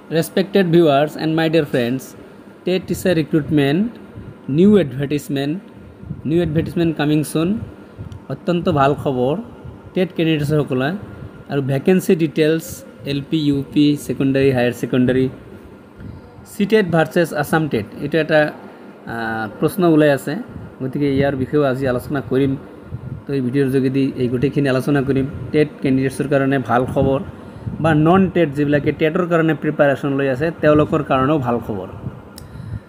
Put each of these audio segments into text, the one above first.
Respected viewers and my dear friends, TET teacher recruitment, new advertisement coming soon. অত্যন্ত ভাল খবর TET candidates সকলে আর vacancy details LP UP secondary higher secondary CTET versus Assam TET এটা একটা প্রশ্ন ওলাই আছে গতিকে ইয়ার বিষয়ে আজি আলোচনা করিম তো এই ভিডিওর যোগেদি এই গোটেইখিনি আলোচনা করিম টেট ক্যান্ডিডেটসৰ কাৰণে ভাল খবৰ বা নন টেট যিবিলাকে টেটৰ কাৰণে প্ৰিপাৰেশ্যন লৈ আছে তেওঁলোকৰ কাৰণেও ভাল খবৰ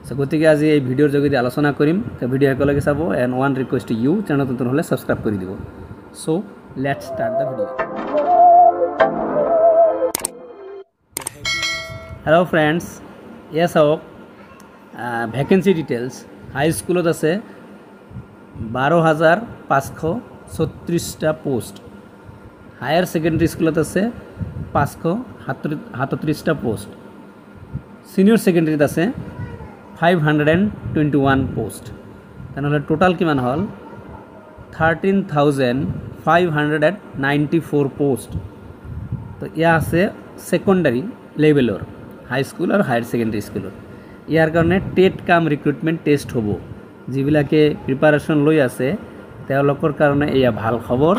সো গতিকে আজি এই ভিডিওৰ যোগেদি আলোচনা কৰিম তো ভিডিও একেলগে চাব and one request to you channel নতুন হ'লে সাবস্ক্ৰাইব কৰি দিব so let's start the video hello friends ये चाওক ভ্যাকেন্সি ডিটেইলস হাই স্কুলত আছে 12,536টা পোস্ট হায়ার সেকেন্ডারি স্কুলত আছে 537টা পোস্ট সিনিয়র সেকেন্ডারিত আছে 521 পোস্ট তাহলে টোটাল কিমান হল 13,594 পোস্ট তো ইয়া আছে সেকেন্ডারি লেভেলৰ হাই স্কুল আৰু হায়াৰ সেকেন্ডাৰি স্কুলত ইয়াৰ কাৰণে টেট কাম ৰিক্ৰুটমেণ্ট টেষ্ট হ'ব যিবিলাকে প্ৰিপাৰেশ্যন লৈ আছে তেওঁলোকৰ কাৰণে এয়া ভাল খবৰ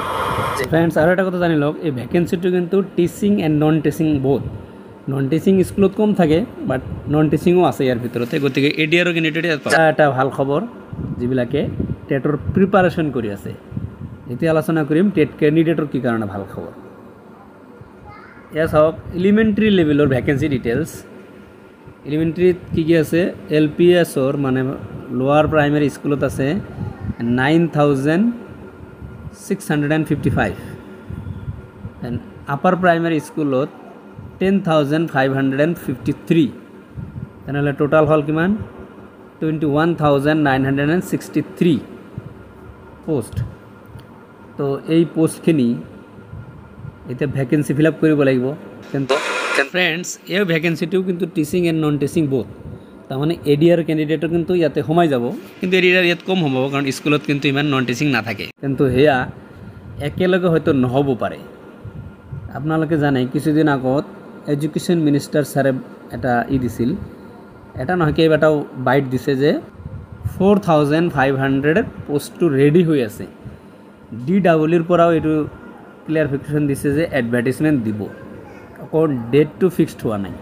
ফ্ৰেণ্ডছ আৰু এটা কথা জানি লওক এই ভ্যাকেন্সিটো কিন্তু teaching and non teaching both non teaching স্কুলত কম থাকে বাট নন টিচিংও আছে ইয়াৰ ভিতৰতে গতিকে এডিআৰৰ ক্যান্ডিডেট এটা ভাল খবৰ যিবিলাকে টেটৰ প্ৰিপাৰেশ্যন কৰি আছে এতিয়া আলোচনা কৰিম টেট ক্যান্ডিডেটৰ কি কাৰণে ভাল খবৰ ইয়া চাওক এলিমেন্টাৰি লেভেলৰ ভ্যাকেন্সি ডিটেইলস এলিমেন্টাৰিত কি আছে এলপিএছৰ মানে লোৱাৰ প্ৰাইমাৰী স্কুলত আছে 9,655 এণ্ড আপাৰ প্ৰাইমাৰী স্কুলত 10,553 তেনেহ'লে টোটাল হল কিমান 21,963 পোস্ট তো এই পোস্টখিনি এটা ভ্যাকেন্সি ফিল আপ কৰিব লাগিব কিন্তু ফ্রেন্ডস এই ভ্যাকেন্সিটিও কিন্তু teaching and non teaching both তার মানে এডিআর ক্যান্ডিডেটও কিন্তু ইয়াতে সোমাই যাব কিন্তু এডিআর ইয়াত কম হ'ব কাৰণ স্কুলত কিন্তু ইমান নন টিচিং নাথাকে কিন্তু হেয়া একেলগে হয়তো নহ'ব পাৰে আপোনালোকে জানে কিছুদিন আগত এডুকেশ্যন মিনিষ্টাৰ ছাৰে এটা দিছিল এটা নহয় কেইবাটাও বাইট দিছে যে 4,500 পোষ্টটো ৰেডি হৈ আছে ডিডব্লিউৰ পৰাও এইটো ক্লিয়াৰিফিকেশ্যন দিছে যে এডভাৰ্টাইজমেণ্ট দিব আকৌ ডেটটো ফিক্সড হোৱা নাই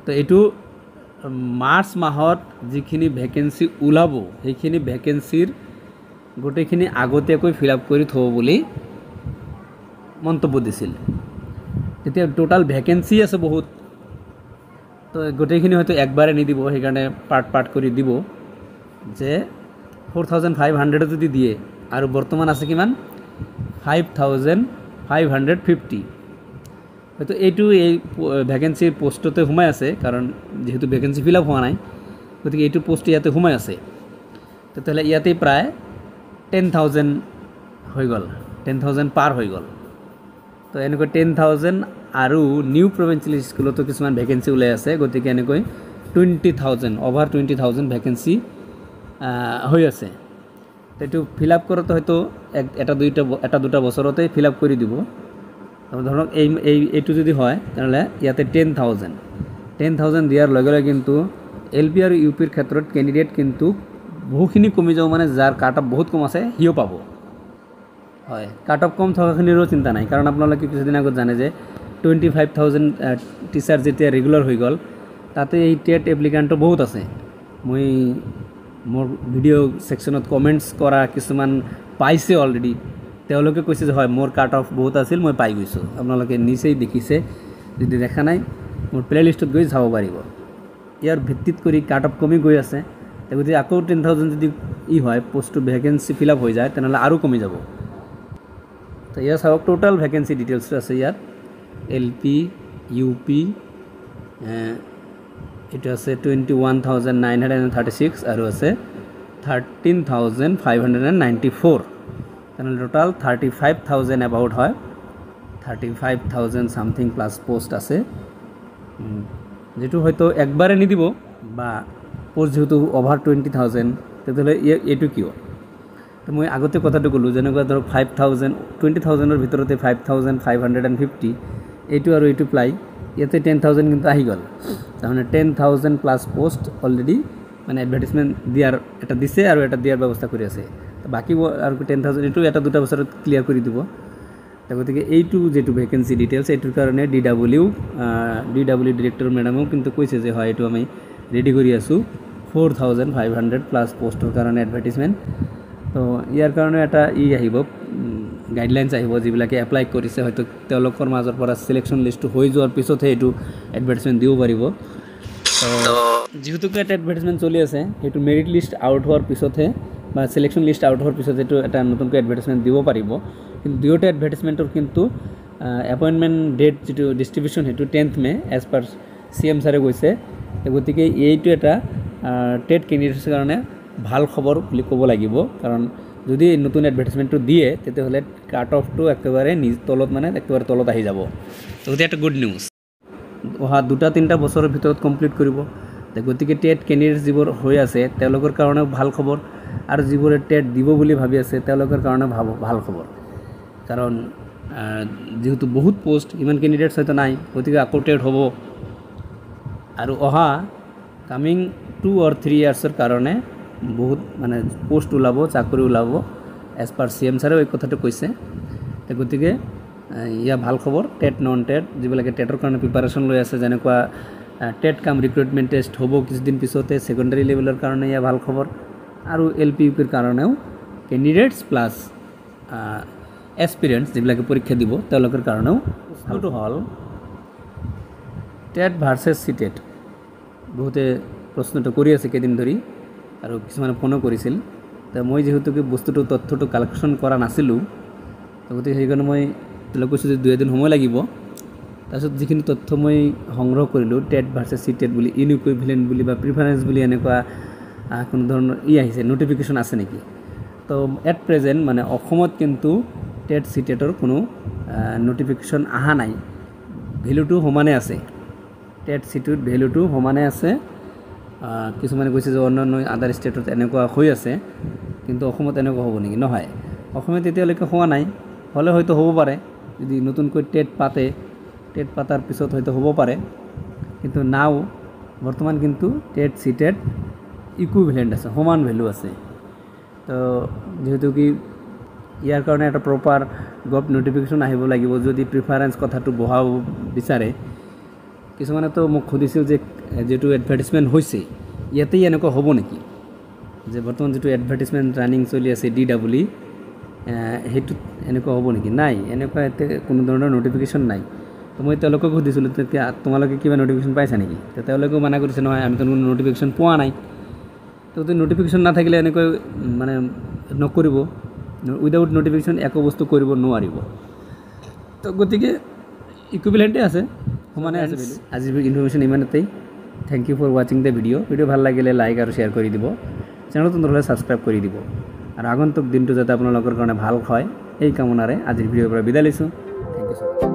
তো এইটো মাৰ্চ মাহত যিখিনি ভ্যাকেন্সি ওলাব সেইখিনি ভ্যাকেন্সিৰ গোটেইখিনি আগতীয়াকৈ ফিল আপ কৰি থ'ব বুলি মন্তব্য দিছিল তেতিয়া টোটাল ভ্যাকেন্সি আছে বহুত তো গোটেইখিনি হয়তো একবাৰে নিদিব সেইকাৰণে পাৰ্ট কৰি দিব যে 4,500 যদি দিয়ে আৰু বৰ্তমান আছে কিমান 5,550 হয়তো এইটো এই ভ্যাকেন্সি পোস্টতে সোমাই আছে কাৰণ যেহেতু ভ্যাকেন্সি ফিল আপ হোৱা নাই গতিকে এইটো পোস্ট ইয়াতে সোমাই আছে তেতিয়াহ'লে ইয়াতে প্ৰায় 10,000 হৈ গ'ল 10,000 পাৰ হৈ গ'ল তো এনেকৈ 10,000 আৰু নিউ প্ৰভিন্সিয়েল স্কুলতো কিছুমান ভ্যাকেন্সি ওলাই আছে গতিকে এনেকৈ 20,000 অভাৰ 20,000 ভ্যাকেন্সি হৈ আছে এইটো ফিল আপ কৰোঁতে হয়তো এটা দুটা বছৰতে ফিল আপ কৰি দিব ধৰক এইটো যদি হয় তেনেহ'লে ইয়াতে 10,000 দিয়াৰ লগে লগে কিন্তু এলপি আৰু ইউপিৰ ক্ষেত্ৰত ক্যান্ডিডেট কিন্তু বহুখিনি কমি যাব মানে যাৰ কাট অফ বহুত কম আছে হিও পাব হয় কাট অফ কম থকাখিনিৰো চিন্তা নাই কাৰণ আপোনালোকে কিছুদিন আগত জানে যে 25,000 টিচাৰ যেতিয়া ৰেগুলাৰ হৈ গ'ল তাতে এই টেট এপ্লিকেণ্টটো বহুত আছে মই মোৰ ভিডিও সেকশনত কমেন্টস কৰা কিছুমান পাইছে অলৰেডি তেওঁলোকে কৈছে যে হয় মোৰ কাট অফ বহুত আছিল মই পাই গৈছো আপোনালোকে নিচেই দেখিছে যদি দেখা নাই মোৰ প্লে লিষ্টত গৈ চাব পাৰিব ইয়াৰ ভিত্তিত কৰি কাট অফ কমি গৈ আছে যদি আকৌ 10,000 যদি হয় পোস্ট ভ্যাকেন্সি ফিল আপ হৈ যায় তেনেহ'লে আৰু কমি যাব তো ইয়াৰ চাওক টোটাল ভ্যাকেন্সি ডিটেইলস আছে ইয়াত এলপি ইউপি এটা আছে 21,936 আৰু আছে 13,594 তাহলে টোটাল 35,000 অ্যাবাউট হয় 35,000 সামথিং প্লাস পোস্ট আছে যেটো হয়তো একবারে নিদিব বা পোস্ট যেহেতু ওভার 20,000 তেতিয়াহ'লে এইটো কিয় তো মই আগতে কথাটো ক'লো যেনেকুৱা ধৰক 5,000 20,000 ভিতৰতে 5,550 এইটো আৰু এইটো প্লাই ইয়াতে 10,000 কিন্তু আহি গ'ল তাৰমানে 10,000 প্লাছ পোষ্ট অলৰেডি মানে এডভাৰ্টাইজমেণ্ট দিয়াৰ এটা দিছে আৰু এটা দিয়াৰ ব্যৱস্থা কৰি আছে বাকী আৰু 10,000 এইটো এটা দুটা বছৰত ক্লিয়াৰ কৰি দিব গতিকে এইটো যেটো ভেকেন্সি ডিটেইলছ এইটোৰ কাৰণে DW ডিৰেক্টৰ মেডামেও কিন্তু কৈছে যে হয় এইটো আমি ৰেডি কৰি আছোঁ 4,500 প্লাছ পোষ্টৰ কাৰণে এডভাৰ্টাইজমেণ্ট তো ইয়াৰ কাৰণে এটা আহিব গাইডলাইনছ আহিব যিবিলাকে এপ্লাই কৰিছে হয়তো তেওঁলোকৰ মাজৰ পৰা সিলেকশ্যন লিষ্টটো হৈ যোৱাৰ পিছতহে এইটো এডভাৰ্টাইজমেণ্ট দিব পাৰিব তো যেহেতু এটা এডভাৰ্টাইজমেণ্ট চলি আছে সেইটো মেৰিট লিষ্ট আউট হোৱাৰ পিছতহে বা সিলেকশ্যন লিষ্ট আউট হোৱাৰ পিছত এইটো এটা নতুনকৈ এডভাৰ্টাইজমেণ্ট দিব পাৰিব কিন্তু দুয়োটা এডভাৰ্টাইজমেণ্টৰ কিন্তু এপইণ্টমেণ্ট ডেট যিটো ডিষ্ট্ৰিবিউশ্যন সেইটো 10th মে এজ পাৰ CM ছাৰে কৈছে গতিকে এইটো এটা টেট কেণ্ডিডেটছৰ কাৰণে ভাল খবৰ বুলি ক'ব লাগিব কাৰণ যদি নতুন এডভাৰ্টাইজমেণ্টটো দিয়ে তেতিয়াহ'লে কাট অফটো একেবাৰে তলত মানে একেবাৰে তলত আহি যাব গতিকে এটা গুড নিউজ অহা 2-3 বছৰৰ ভিতৰত কমপ্লিট কৰিব গতিকে টেট কেণ্ডিডেটছ যিবোৰ হৈ আছে তেওঁলোকৰ কাৰণেও ভাল খবৰ আৰু যিবোৰে টেট দিব বুলি ভাবি আছে তেওঁলোকৰ কাৰণে ভাল খবৰ কাৰণ যেহেতু বহুত পোষ্ট ইমান কেণ্ডিডেটছ হয়তো নাই গতিকে আকৌ টেট হ'ব আৰু অহা কামিং 2 or 3 ইয়াৰ্ছৰ কাৰণে বহুত মানে পোষ্ট ওলাব চাকৰি ওলাব এজ পাৰ CM ছাৰেও এই কথাটো কৈছে গতিকে ইয়া ভাল খবৰ টেট নন টেট যিবিলাকে টেটৰ কাৰণে প্ৰিপাৰেশ্যন লৈ আছে যেনেকুৱা টেট কাম ৰিক্ৰুটমেণ্ট টেষ্ট হ'ব কিছুদিন পিছতে ছেকেণ্ডাৰী লেভেলৰ কাৰণে ইয়া ভাল খবৰ আৰু LP UPৰ কাৰণেও কেণ্ডিডেটছ প্লাছ এছপিৰেণ্টছ যিবিলাকে পৰীক্ষা দিব তেওঁলোকৰ কাৰণেও প্ৰশ্নটো হ'ল টেট ভাৰ্চেছ CTET বহুতে প্ৰশ্নটো কৰি আছে কেইদিন ধৰি আৰু কিছুমানে ফোনো কৰিছিল তো মই যেহেতুকে বস্তুটো তথ্যটো কালেকশ্যন কৰা নাছিলোঁ গতিকে সেইকাৰণে মই তেওঁলোক কৈছোঁ যে 2 দিন সময় লাগিব তাৰপিছত যিখিনি তথ্য মই সংগ্ৰহ কৰিলোঁ টেট ভাৰ্চেছ CTET বুলি ইনইকুইভেলেণ্ট বুলি বা প্ৰিফাৰেঞ্চ বুলি এনেকুৱা কোনো ধৰণৰ আহিছে নটিফিকেশ্যন আছে নেকি তো এট প্ৰেজেণ্ট মানে অসমত কিন্তু টেট CTETৰ কোনো নটিফিকেশ্যন অহা নাই ভেলুটো সমানে আছে টেট CTET ভেলুটো সমানে আছে কিছুমানে কৈছে যে অন্যান্য আদাৰ ষ্টেটত এনেকুৱা হৈ আছে কিন্তু অসমত এনেকুৱা হ'ব নেকি নহয় অসমত এতিয়ালৈকে হোৱা নাই হ'লে হয়তো হ'ব পাৰে যদি নতুনকৈ টেট পাতাৰ পিছত হয়তো হ'ব পাৰে কিন্তু নাও বৰ্তমান কিন্তু টেট CTET ইকুইভেলেণ্ট আছে সমান ভেলু আছে তো যেহেতু কি ইয়াৰ কাৰণে এটা প্ৰপাৰ নটিফিকেশ্যন আহিব লাগিব যদি প্ৰিফাৰেঞ্চ কথাটো বহাব বিচাৰে কিছুমানে তো মোক সুধিছিল যে যেটো এডভাৰ্টাইজমেণ্ট হৈছে ইয়াতেই এনেকুৱা হ'ব নেকি যে বৰ্তমান যেটো এডভাৰ্টাইজমেণ্ট ৰানিং চলি আছে DW সেইটো এনেকুৱা হ'ব নেকি নাই এনেকুৱা এতে কোনো ধৰণৰ নটিফিকেশ্যন নাই তো মই তেওঁলোকক সুধিছিলোঁ তেতিয়া তোমালোকে কিবা নটিফিকেশ্যন পাইছা নেকি তো তেওঁলোকেও মানা কৰিছে নহয় আমি তো কোনো নটিফিকেশ্যন পোৱা নাই তো নটিফিকেশ্যন নাথাকিলে এনেকৈ মানে নকৰিব উইদাউট নটিফিকেশ্যন একো বস্তু কৰিব নোৱাৰিব তো গতিকে ইকুইভেলেণ্টে আছে সমানে আছে আজিৰ ইনফৰমেশ্যন ইমানতেই থ্যাংক ইউ ফৰ ৱাচিং দ্য ভিডিঅ' ভিডিঅ' ভাল লাগিলে লাইক আৰু শ্বেয়াৰ কৰি দিব চেনেলটো নহ'লে ছাবস্ক্ৰাইব কৰি দিব আৰু আগন্তুক দিনটো যাতে আপোনালোকৰ কাৰণে ভাল হয় এই কামনাৰে আজিৰ ভিডিঅ'ৰ পৰা বিদায় লৈছোঁ থ্যাংক ইউ সো মাচ